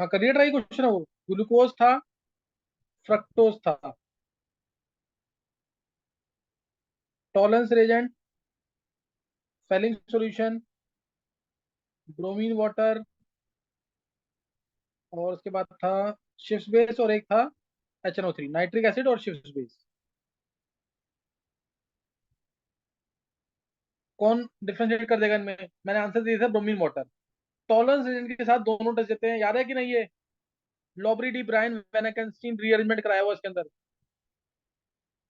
हाँ करिए try, question है वो। ग्लूकोज था, फ्रक्टोज था, tolerance reagent, Fehling solution, bromine water, और उसके बाद था शिफ्ट बेस, और एक था HNO3, नाइट्रिक एसिड और शिफ्ट बेस। कौन डिफरेंशिएट कर देगा इनमें? मैंने आंसर दिया था ब्रोमीन वाटर। टॉलरेंस रेजेंट के साथ दोनों टेस्ट देते हैं, याद है कि नहीं ये? Lobry de Bruyn van Ekenstein rearrangement कराया हुआ इसके अंदर।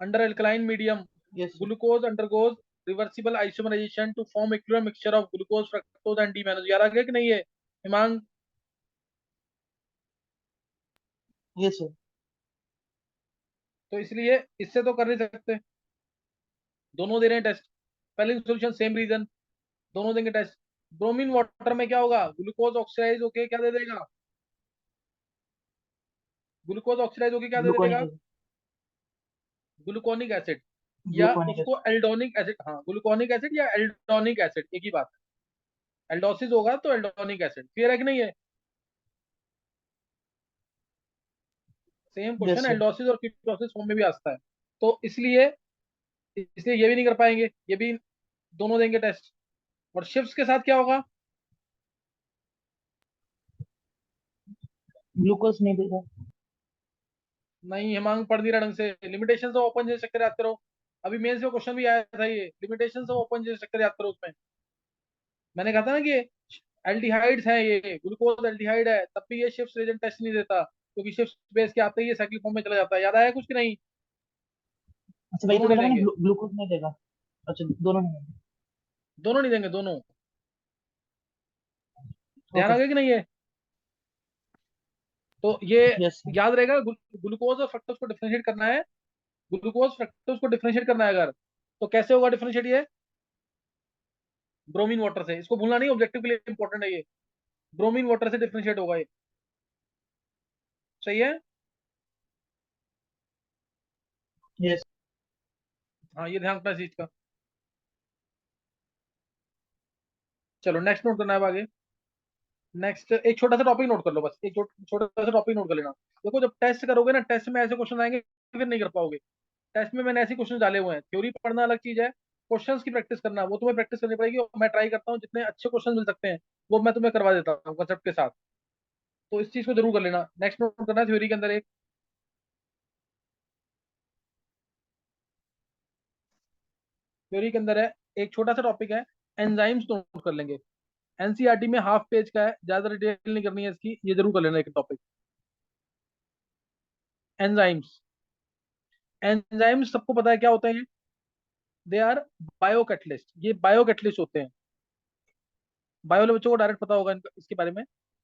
Under alkaline medium, yes sir. Glucose undergoes reversible isomerization to form equilibrium mixture of glucose, fructose and D mannose. याद आ गया कि नहीं ये हिमांग? Yes sir. तो इसलिए इससे तो कर नहीं सकते, दोनों दे रहे हैं test. Spelling solution same reason, दोनों देंगे टेस्ट। ब्रोमीन वाटर में क्या होगा? ग्लूकोज ऑक्सीडाइज होके क्या दे देगा? ग्लूकोज ऑक्सीडाइज होके क्या दे ग्लूकोनिक देगा? एसिड। ग्लूकोनिक एसिड, या ग्लूकोनिक उसको एसिड। एल्डोनिक एसिड, हाँ ग्लूकोनिक एसिड या एल्डोनिक एसिड एक ही बात है। एल्डोसिस होगा तो एल्डोनिक एसिड। क्लियर है कि नहीं है? Same yes question sir. Aldoses और कीटोसिस फॉर्म में भी आता है। तो इसलिए इसलिए ये भी नहीं कर पाएंगे, ये भी दोनों देंगे टेस्ट। और शिफ्ट्स के साथ क्या होगा? ग्लूकोज नहीं देगा। नहीं हिमांग पढ़ नहीं रहा ढंग से। Limitation of open general structure याद करो, अभी मेंस में क्वेश्चन भी आया था ये, limitation of open general structure याद करो उसमें। मैंने कहा था ना कि एल्डिहाइड्स हैं, ये ग्लूकोज एल्डिहाइड है, तब भी ये शिफ्ट रीजन टेस्ट नहीं देता, क्योंकि शिफ्ट बेस के आते ही ये साइक्लिक फॉर्म में चला जाता है। याद आया कुछ कि नहीं? अच्छा वही दोनों तो नहीं बोला मैंने, देंगे, ग्लूकोज नहीं देगा। अच्छा दोनों नहीं देंगे। दोनों नहीं देंगे, दोनों। ध्यान ओके। आ गया कि नहीं है? तो ये यस सर। याद रहेगा, ग्लूकोज और फ्रक्टोज को डिफरेंशिएट करना है। ग्लूकोज फ्रक्टोज को डिफरेंशिएट करना है अगर, तो कैसे होगा डिफरेंशिएट ये? ब्रोमीन वाटर से। इसको भूलना नहीं, ऑब्जेक्टिव के लिए इंपॉर्टेंट है ये। ब्रोमीन वाटर से डिफरेंशिएट होगा ये। सही है? यस। हाँ ये ध्यान रखना इस चीज का। चलो नेक्स्ट नोट करना है अब आगे। नेक्स्ट एक छोटा सा टॉपिक नोट कर लो, बस एक छोटा सा टॉपिक नोट कर लेना। देखो जब टेस्ट करोगे ना, टेस्ट में ऐसे क्वेश्चन आएंगे फिर नहीं कर पाओगे। टेस्ट में मैंने ऐसे क्वेश्चन डाले हुए हैं, थ्योरी पढ़ना अलग चीज है, क्वेश्चंस की प्रैक्टिस करना वो तुम्हें प्रैक्टिस करनी पड़ेगी, और मैं ट्राई करता हूँ जितने अच्छे क्वेश्चन मिल सकते हैं वो मैं तुम्हें करवा देता हूँ कंसेप्ट के साथ। तो इस चीज को जरूर कर लेना। नेक्स्ट नोट करना है थ्योरी के अंदर एक, थ्योरी के अंदर है एक छोटा सा टॉपिक है, एंजाइम्स नोट कर लेंगे। एनसीईआरटी में हाफ पेज का है, ज्यादा डिटेल नहीं करनी है इसकी, ये जरूर कर लेना एक टॉपिक। एंजाइम्स, एंजाइम्स सबको पता है क्या होते हैं? दे आर बायो कैटलिस्ट, ये बायो कैटलिस्ट होते हैं। बायो वाले बच्चों को डायरेक्ट पता होगा इसके बारे में,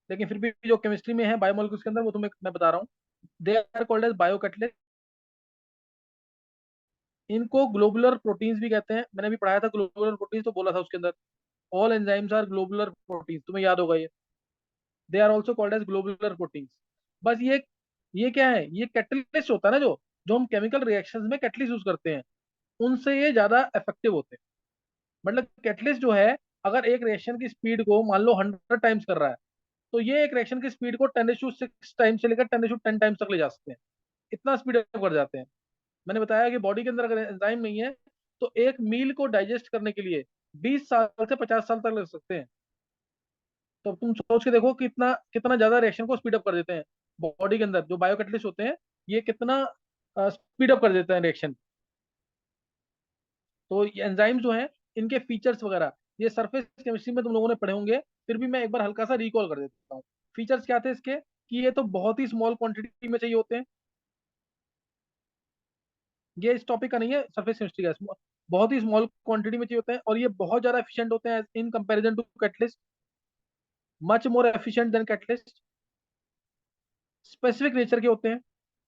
लेकिन फिर भी जो केमिस्ट्री में है बायोमोलिक्यूल्स के अंदर वो तुम्हें मैं बता रहा हूँ। They are called as bio catalyst. इनको ग्लोबुलर प्रोटीन्स भी कहते हैं, मैंने भी पढ़ाया था ग्लोबुलर प्रोटीन्स, तो बोला था उसके अंदर all enzymes are globular proteins, तुम्हें याद होगा ये। They are also called as globular proteins. बस ये क्या है? ये कैटलिस्ट होता है ना, जो जो हम केमिकल रिएक्शंस में कैटलिस्ट यूज करते हैं, उनसे ये ज्यादा इफेक्टिव होते हैं। मतलब कैटलिस्ट जो है, अगर एक रिएक्शन की स्पीड को मान लो 100 टाइम्स कर रहा है, तो ये एक रिएक्शन की स्पीड को 10⁶ टाइम्स से लेकर 10⁻10 टाइम्स तक ले जा सकते हैं। इतना स्पीड अप कर जाते हैं। मैंने बताया कि बॉडी के अंदर अगर एंजाइम नहीं है, तो एक मील को डाइजेस्ट करने के लिए 20 साल से 50 साल तक लग सकते हैं। तो तुम सोच के देखो कितना कितना ज्यादा रिएक्शन को स्पीड अप कर देते हैं। बॉडी के अंदर जो बायोकैटलिस्ट होते हैं, ये कितना स्पीड अप कर देते हैं रिएक्शन। तो ये एंजाइम जो हैं, इनके फीचर्स वगैरह ये सरफेस केमिस्ट्री में तुम लोगों ने पढ़े होंगे, फिर भी मैं एक बार हल्का सा रिकॉल कर देता हूँ। फीचर्स क्या थे इसके? कि ये तो बहुत ही स्मॉल क्वांटिटी में चाहिए होते हैं, ये इस टॉपिक का नहीं है, सरफेस केमिस्ट्री का बहुत ही स्मॉल क्वांटिटी में चाहिए होते हैं, और ये बहुत ज्यादा एफिशिएंट होते हैं in comparison to catalyst, much more efficient than catalyst. Specific nature के होते हैं,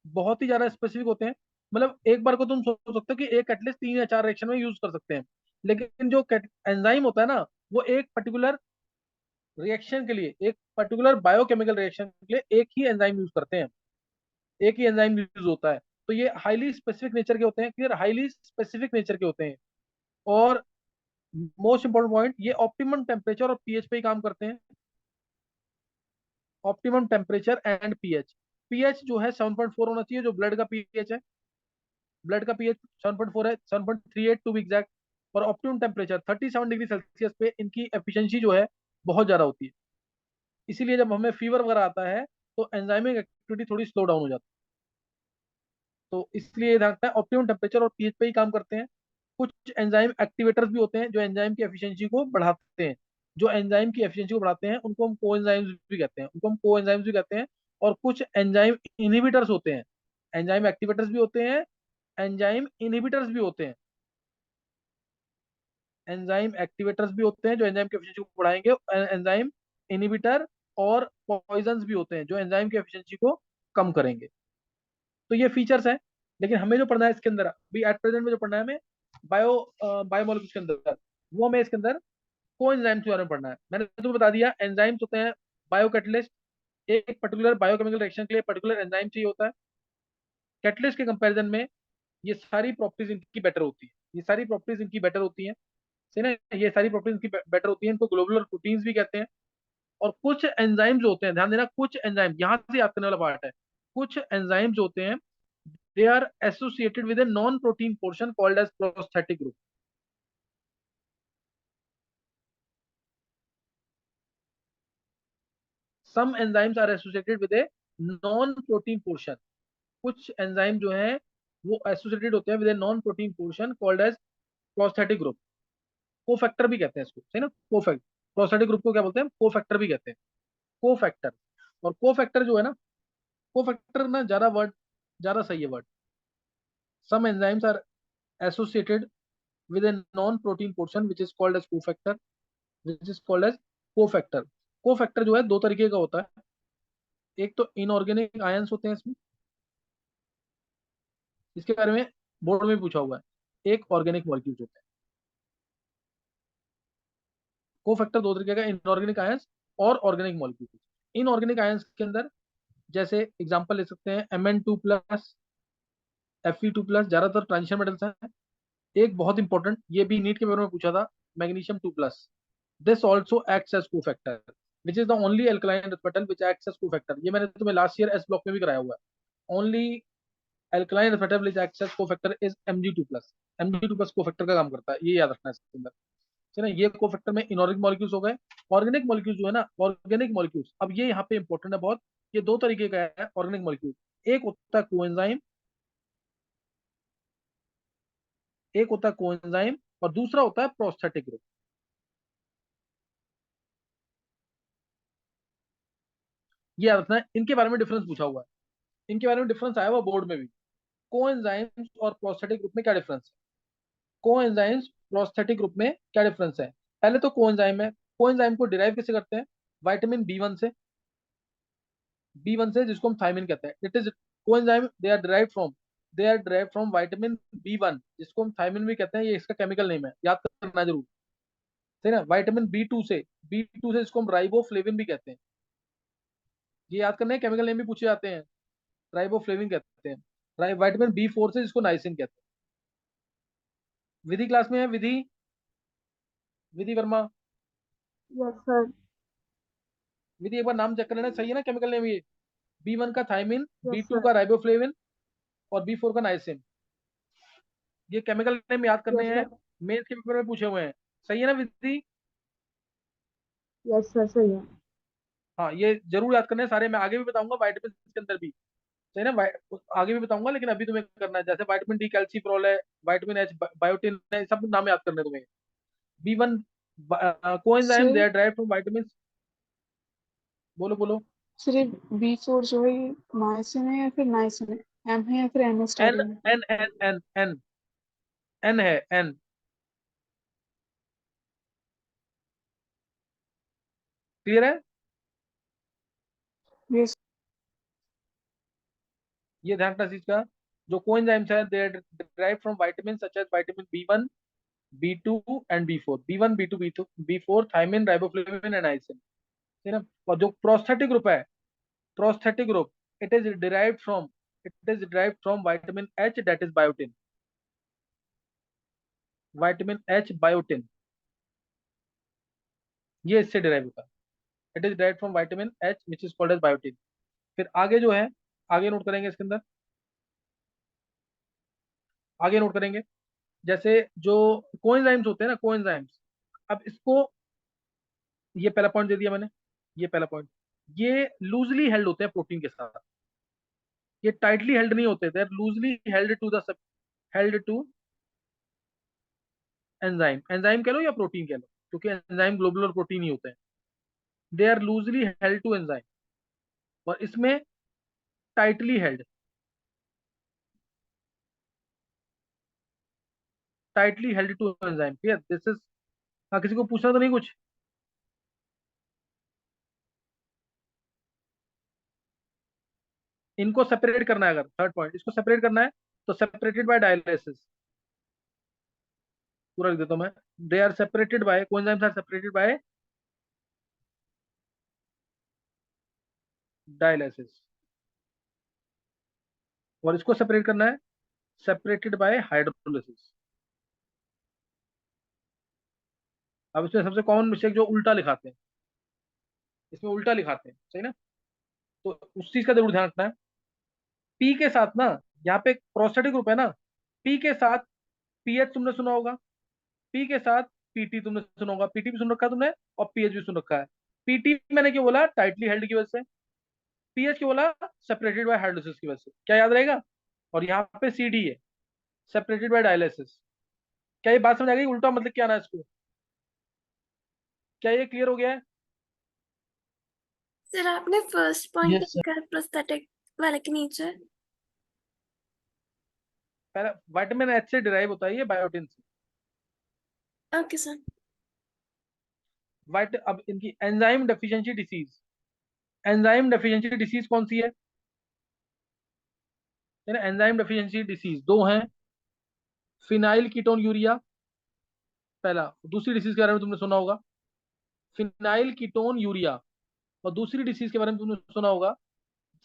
बहुत ही ज्यादा स्पेसिफिक होते हैं। मतलब एक बार को तुम सोच सकते हो कि एक कैटलिस्ट 3 या 4 रिएक्शन में यूज कर सकते हैं, लेकिन जो एंजाइम होता है ना, वो एक पर्टिकुलर रिएक्शन के लिए, एक पर्टिकुलर बायोकेमिकल रिएक्शन के लिए एक ही एंजाइम यूज करते हैं, एक ही एंजाइम यूज होता है। तो ये हाईली स्पेसिफिक नेचर के होते हैं, क्लियर, हाईली स्पेसिफिक नेचर के होते हैं। और मोस्ट इंपॉर्टेंट पॉइंट, ये ऑप्टिमम टेम्परेचर और पीएच पे ही काम करते हैं। Optimum temperature and pH. PH जो है 7.4 होना चाहिए, जो ब्लड का पीएच है। ब्लड का पीएच 7.4 है, 7.38 टू बी एग्जैक्ट। और ऑप्टिमम टेम्परेचर 37 डिग्री सेल्सियस पे इनकी एफिशिएंसी जो है बहुत ज्यादा होती है। इसीलिए जब हमें फीवर वगैरह आता है तो एंजाइमिक एक्टिविटी थोड़ी स्लो डाउन हो जाती है। तो इसलिए ध्यान रखना है, ऑप्टिमम टेम्परेचर और पीएच पे ही काम करते हैं। कुछ एंजाइम एक्टिवेटर्स भी होते हैं जो एंजाइम की एफिशिएंसी को बढ़ाते हैं। जो एंजाइम की एफिशिएंसी को बढ़ाते हैं उनको हम कोएंजाइम्स भी कहते हैं, उनको हम कोएंजाइम्स भी कहते हैं। और कुछ एंजाइम इनहिबिटर्स होते हैं। एंजाइम एक्टिवेटर्स भी होते हैं, एंजाइम इनहिबिटर्स भी होते हैं। एंजाइम एक्टिवेटर्स भी होते हैं जो एंजाइम की एफिशिएंसी को बढ़ाएंगे, एंजाइम इनहिबिटर और पॉइजन्स भी होते हैं जो एंजाइम की एफिशिएंसी को कम करेंगे। तो ये फीचर्स हैं। लेकिन हमें जो पढ़ना है इसके अंदर अभी एट प्रेजेंट में जो पढ़ना है हमें बायो बायोमोलिक्यूल्स के अंदर, वो हमें इसके अंदर को एंजाइम्स के बारे में पढ़ना है। मैंने तुम्हें बता दिया एंजाइम्स होते हैं बायो कैटलिस्ट। एक पर्टिकुलर बायोकेमिकल रिएक्शन के लिए पर्टिकुलर एंजाइम चाहिए होता है। कैटलिस्ट के कंपैरिजन में ये सारी प्रॉपर्टीज इनकी बेटर होती है, ये सारी प्रॉपर्टीज इनकी बेटर होती हैं। सही ना, ये सारी प्रॉपर्टीज इनकी बेटर होती हैं। इनको ग्लोबुलर प्रोटीन्स भी कहते हैं। और कुछ एंजाइम्स होते हैं, ध्यान देना, कुछ एंजाइम यहाँ से याद करने वाला पार्ट है। कुछ एंजाइम्स होते हैं, they are associated with a non-protein portion called as prosthetic group. Some enzymes are associated with a non-protein portion. कुछ एंजाइम जो है वो एसोसिएटेड होते हैं with a non protein portion called as prosthetic group. Cofactor भी कहते हैं इसको, सही ना, कोफैक्ट। प्रोस्थेटिक ग्रुप को क्या बोलते हैं, कोफैक्टर भी कहते हैं। कोफैक्टर। और कोफैक्टर जो है ना, कोफैक्टर ना ज्यादा वर्ड, ज्यादा सही है word. Some enzymes are associated with a non-protein portion which is called as cofactor, which is called as cofactor। Cofactor जो है दो तरीके का होता है। एक तो इनऑर्गेनिक आयंस होते हैं इसमें, इसके बारे में बोर्ड में पूछा हुआ है। एक ऑर्गेनिक मॉलिक्यूल्स होते हैं। कोफैक्टर दो तरीके का, इनऑर्गेनिक आयंस और ऑर्गेनिक मॉलिक्यूल्स। इनऑर्गेनिक आयंस के अंदर जैसे एग्जांपल ले सकते हैं Mn2+, Fe2+, ज्यादातर ट्रांजिशन मेटल्स हैं। एक बहुत इंपॉर्टेंट, ये भी नीट के पेपर में पूछा था, magnesium 2+। This also acts as cofactor which is the only alkaline earth metal which acts as cofactor. ये मैंने तुम्हें लास्ट ईयर एस ब्लॉक में भी कराया हुआ है। Only alkaline earth metal which acts as cofactor is Mg2+। Mg2+ cofactor का काम करता है, ये याद रखना है इसके अंदर। है ना, ये कोफैक्टर में इनऑर्गेनिक मॉलिक्यूल्स हो गए। ऑर्गेनिक मॉलिक्यूल्स जो है ना, ऑर्गेनिक मॉलिक्यूल्स, अब ये यहाँ पे इंपॉर्टेंट है बहुत। ये दो तरीके का है ऑर्गेनिक मॉलिक्यूल। एक होता है कोएंजाइम, एक होता है कोएंजाइम, और दूसरा होता है प्रोस्थेटिक ग्रुप। ये याद रखना है, इनके बारे में डिफरेंस पूछा हुआ है। इनके बारे में डिफरेंस आया हुआ बोर्ड में भी। कोएंजाइम्स और प्रोस्थेटिक ग्रुप में क्या डिफरेंस है, कोएंजाइम्स प्रोस्थेटिक ग्रुप में क्या डिफरेंस है। पहले तो कोएंजाइम है, कोएंजाइम को डिराइव कैसे करते हैं, विटामिन बी वन से। बी वन से, जिसको हम थायमिन कहते हैं। It is coenzyme, they are derive from vitamin B one, जिसको हम थायमिन भी कहते हैं। ये इसका केमिकल नेम है, याद करना जरूर। सही ना, विटामिन बी टू से जिसको हम राइबोफ्लेविन भी कहते हैं। ये याद करना है, केमिकल नेम भी पूछे जाते हैं। राइबोफ्लेविन कहते हैं। विटामिन बी4 से जिसको नाइसिन कहते हैं। विधि क्लास में है, विधि, विधि वर्मा। Yes sir. विधि एक बार नाम चेक कर लेना, सही है ना केमिकल नेम ये। बी वन का thiamine, B yes two sir. का राइबोफ्लेविन, और बी4 का नाइसिन। ये केमिकल नेम याद करने यस हैं, सर। मेंस के पेपर में पूछे हुए हैं। सही है ना विधि। यस सर सही है। हाँ, ये जरूर याद करने हैं सारे। मैं आगे भी बताऊंगा वाइटामिन के अंदर भी। सही ना, आगे भी बताऊंगा, लेकिन अभी तुम्हें करना है जैसे विटामिन डी कैल्सीफ्रॉल है, विटामिन एच बायोटिन है, सब नाम याद करने हैं तुम्हें। बी वन कोएंजाइम दे सिर्फ आर ड्राइव फ्रॉम विटामिन। बोलो बोलो। सिर्फ B4 जो है ये नाइसिन है या फिर नाइसिन है, एम है या फिर एम है एन स्टार्टिंग में? N N N N N है, एन। क्लियर है। यस। ये ध्यान रखना इस चीज का। जो कोएंजाइम्स है they are derive from vitamin such as vitamin B one, B two and बी4। B one, B two, B four, thiamine, riboflavin and niacin. ठीक है ना। और जो प्रोस्थेटिक ग्रुप है, prosthetic group, it is derived from vitamin H, that is biotin. Vitamin H biotin, ये इससे derive होता है। It is direct from vitamin H which is called as biotin. फिर आगे जो है, आगे नोट करेंगे इसके अंदर, आगे नोट करेंगे जैसे जो कोएंजाइम्स होते हैं ना, कोएंजाइम्स, अब इसको, ये पहला पॉइंट दे दिया मैंने, ये पहला पॉइंट, ये लूजली हेल्ड होते हैं प्रोटीन के साथ, ये टाइटली हेल्ड नहीं होते, they are loosely held to the, held to enzyme, enzyme कह लो या प्रोटीन कह लो, क्योंकि एंजाइम ग्लोबुलर प्रोटीन ही होते हैं, they are loosely held to enzyme, और इसमें tightly held, tightly held to enzyme, clear, this is, हाँ किसी को पूछना तो नहीं कुछ? इनको सेपरेट करना है, अगर थर्ड पॉइंट इसको सेपरेट करना है तो सेपरेटेड बाय डायलिसिस, पूरा लिख देता हूं मैं, they are separated by, coenzymes are separated by dialysis, और इसको सेपरेट करना है सेपरेटेड बाय हाइड्रोलिसिस। अब इसमें सबसे कॉमन मिस्टेक जो उल्टा लिखाते हैं, इसमें उल्टा लिखाते हैं, सही ना, तो उस चीज का जरूर ध्यान रखना है। पी के साथ ना, यहाँ पे प्रोस्टेटिक ग्रुप है ना, पी के साथ पीएच तुमने सुना होगा, पी के साथ पीटी तुमने सुना होगा, पीटी भी सुन रखा है तुमने, और पीएच भी सुन रखा है। पीटी मैंने क्यों बोला? टाइटली हेल्ड की वजह से। पीएच क्यों बोला? सेपरेटेड बाय हाइड्रोलिसिस की वजह से, क्या याद रहेगा? और यहाँ पे सी डी है, सेपरेटेड बाय डायलिसिस। क्या ये बात समझ आ गई? उल्टा मतलब क्या आना है इसको, क्या ये क्लियर हो गया है? सर आपने फर्स्ट पॉइंट यस सर। लिखा है प्रोस्थेटिक वाले के नीचे। पहला विटामिन एच से डिराइव होता है ये बायोटिन से। Okay sir. वाइट, अब इनकी enzyme deficiency disease, enzyme deficiency disease कौन सी है? एंजाइम डेफिशिएंसी डिसीज दो हैं, फिनाइल कीटोन यूरिया पहला, दूसरी डिसीज के बारे में तुमने सुना होगा फिनाइल कीटोन यूरिया, और दूसरी डिसीज के बारे में तुमने सुना होगा,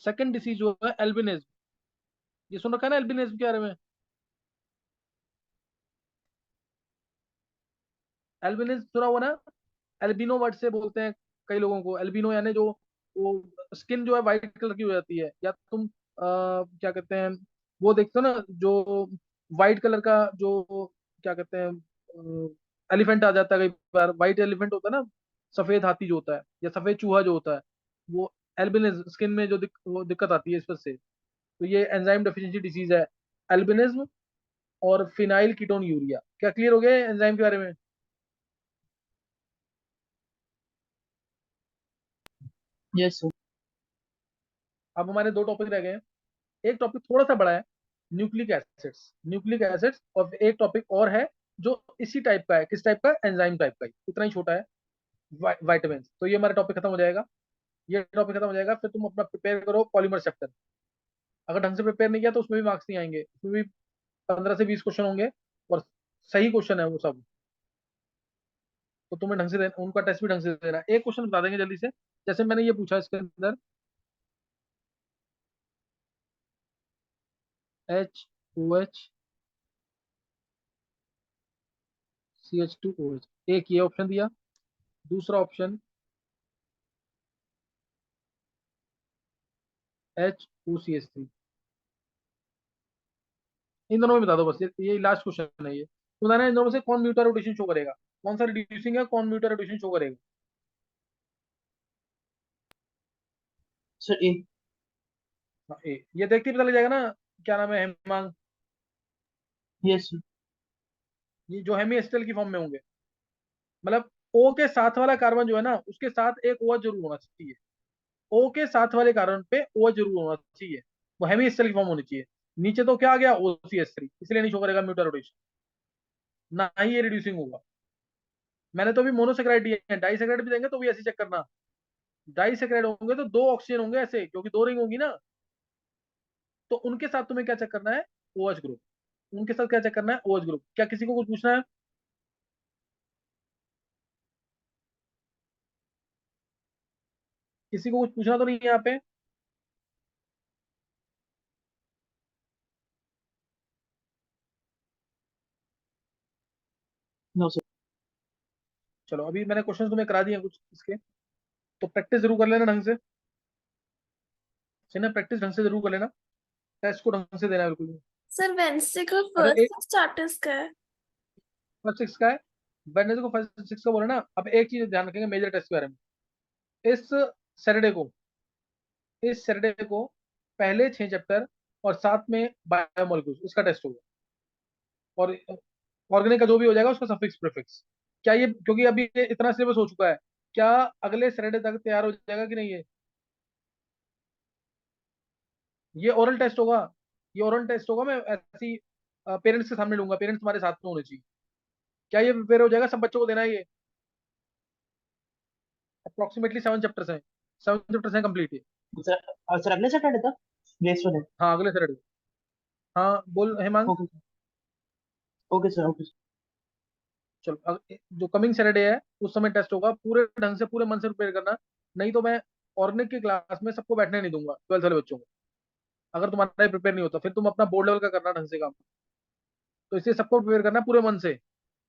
सेकंड डिसीज जो है एल्बिनिज्म, ये सुन रखा है ना एल्बिनिज्म के बारे में? एल्बिनिज्म सुना हुआ ना? एल्बिनो वर्ड से बोलते हैं कई लोगों को, एल्बिनो यानी जो, वो स्किन जो है वाइट कलर की हो जाती है, या तुम क्या कहते हैं, वो देखते हो ना जो वाइट कलर का जो, क्या कहते हैं, एलिफेंट आ जाता है कई बार, वाइट एलिफेंट होता है ना, सफेद हाथी जो होता है या सफेद चूहा जो होता है, वो एल्बिनिज्म, स्किन में जो वो दिक्कत आती है इस वजह से, तो ये एंजाइम डेफिशिएंसी डिसीज है, एल्बिनिज्म और फिनाइल कीटोन यूरिया। क्या क्लियर हो गया एंजाइम के बारे में? Yes sir. अब हमारे दो टॉपिक रह गए हैं, एक टॉपिक थोड़ा सा बड़ा है, न्यूक्लिक एसिड्स, न्यूक्लिक एसिड्स, और एक टॉपिक और है जो इसी टाइप का है, किस टाइप का? एंजाइम टाइप का ही, इतना ही छोटा है, वाइटामिन। तो ये हमारा टॉपिक खत्म हो जाएगा, ये टॉपिक खत्म हो जाएगा, फिर तुम अपना प्रिपेयर करो पॉलीमर चैप्टर। अगर ढंग से प्रिपेयर नहीं किया तो उसमें भी मार्क्स नहीं आएंगे, उसमें भी 15 से 20 क्वेश्चन होंगे, और सही क्वेश्चन है वो सब, तो तुम्हें ढंग से देना, उनका टेस्ट भी ढंग से देना। एक क्वेश्चन बता देंगे जल्दी से, जैसे मैंने ये पूछा इसके अंदर, HOH CH2OH, एक ये ऑप्शन दिया, दूसरा ऑप्शन HOCH3, इन दोनों में बता दो बस, ये लास्ट क्वेश्चन है ये, तो बताना इन दोनों में से कौन म्यूटा रोटेशन शो करेगा, कौन सा रिड्यूसिंग है, कौन म्यूटा रोटेशन शो करेगा? सर ए। हाँ, ये देखते ही पता लग जाएगा ना, क्या नाम है, हेमांग, यस सर। ये जो हेमी एस्टल की फॉर्म में होंगे, मतलब O के साथ वाला कार्बन जो है ना, उसके साथ एक OH जरूर होना चाहिए, O के साथ वाले कार्बन पे OH जरूर होना चाहिए, वो हेमी एस्टल की फॉर्म होनी चाहिए। नीचे तो क्या आ गया, OCH3, इसलिए नहीं शो करेगा म्यूटा रोटेशन, ना ही ये रिड्यूसिंग होगा। मैंने तो अभी मोनोसेक्राइड दिए हैं, डाइसेक्राइड भी देंगे तो भी ऐसे चेक करना, डाइसेक्राइड होंगे तो दो ऑक्सीजन होंगे ऐसे, क्योंकि दो रिंग होगी ना, तो उनके साथ तुम्हें क्या चेक करना है? OH ग्रुप, उनके साथ क्या चेक करना है? OH group. क्या किसी को कुछ पूछना है? किसी को कुछ पूछना तो नहीं है यहाँ पे? No sir. चलो अभी मैंने क्वेश्चन तुम्हें करा दिए हैं कुछ इसके, तो प्रैक्टिस जरूर कर लेना ढंग से, ना प्रैक्टिस ढंग से जरूर कर लेना, टेस्ट को ढंग से देना है बिल्कुल भी। सर वेंसडे को अरे फर्स्ट स्टार्टर्स का है। फर्स्ट सिक्स का है, वेडनेसडे को फर्स्ट सिक्स का बोले ना। अब एक चीज ध्यान रखेंगे मेजर टेस्ट के बारे में, इस सैटरडे को इस सैटरडे को पहले 6 चैप्टर और साथ में बायोमोलिक्यूल्स इसका टेस्ट होगा, और ऑर्गेनिक का जो भी हो जाएगा उसका सफिक्स प्रीफिक्स। क्या ये, क्योंकि अभी ये इतना सिलेबस हो चुका है, क्या अगले सैटरडे तक तैयार हो जाएगा कि नहीं ये ओरल टेस्ट होगा। ये ओरल टेस्ट होगा, मैं ऐसी पेरेंट्स के सामने लूंगा, पेरेंट्स हमारे साथ में होने चाहिए। क्या ये प्रिपेयर हो जाएगा, सब बच्चों को देना है ये। अप्रोक्सीमेटली 7 चैप्टर्स हैं, 7 चैप्टर्स हैं कंप्लीट ये। सर अगले सैटरडे तक नेक्स्ट वाले? हाँ अगले सैटरडे। हाँ बोल Hemang. Okay okay sir, okay sir. चलो जो कमिंग सैटरडे है उस समय टेस्ट होगा, पूरे ढंग से पूरे मन से प्रिपेयर करना, नहीं तो मैं ऑर्गेनिक की क्लास में सबको बैठने नहीं दूंगा 12th वाले बच्चों को। अगर तुम्हारा प्रिपेयर नहीं होता फिर तुम अपना बोर्ड लेवल का करना ढंग से काम। तो इसलिए सबको प्रिपेयर करना पूरे मन से,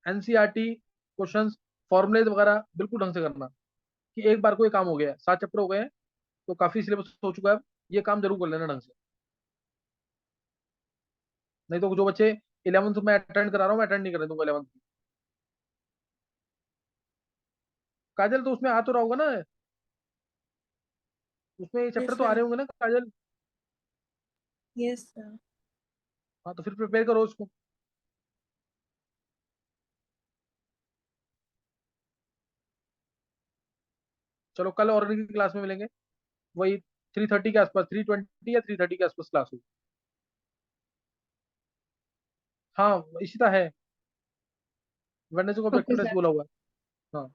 एनसीईआरटी क्वेश्चंस, फॉर्मुलेज वगैरह बिल्कुल ढंग से करना, कि एक बार को ये काम हो गया है, 7 चैप्टर हो गए हैं तो काफी सिलेबस हो चुका है, ये काम जरूर कर लेना ढंग से। नहीं तो जो बच्चे 11th में अटेंड करा रहा हूँ मैं अटेंड नहीं करने दूंगा 11th की। काजल तो उसमें आ तो रहा होगा ना, उसमें ये चैप्टर यस तो आ सर। रहे होंगे ना काजल। Yes sir. हाँ तो फिर प्रिपेयर करो उसको। चलो कल ऑर्गेनिक की क्लास में मिलेंगे, वही 3:30 के आसपास, 3:20 या 3:30 के आसपास क्लास होगी। हाँ इशिता है, वेडनेसडे को ओके ऑब्जेक्टिव टेस्ट सर। बोला हुआ है। हाँ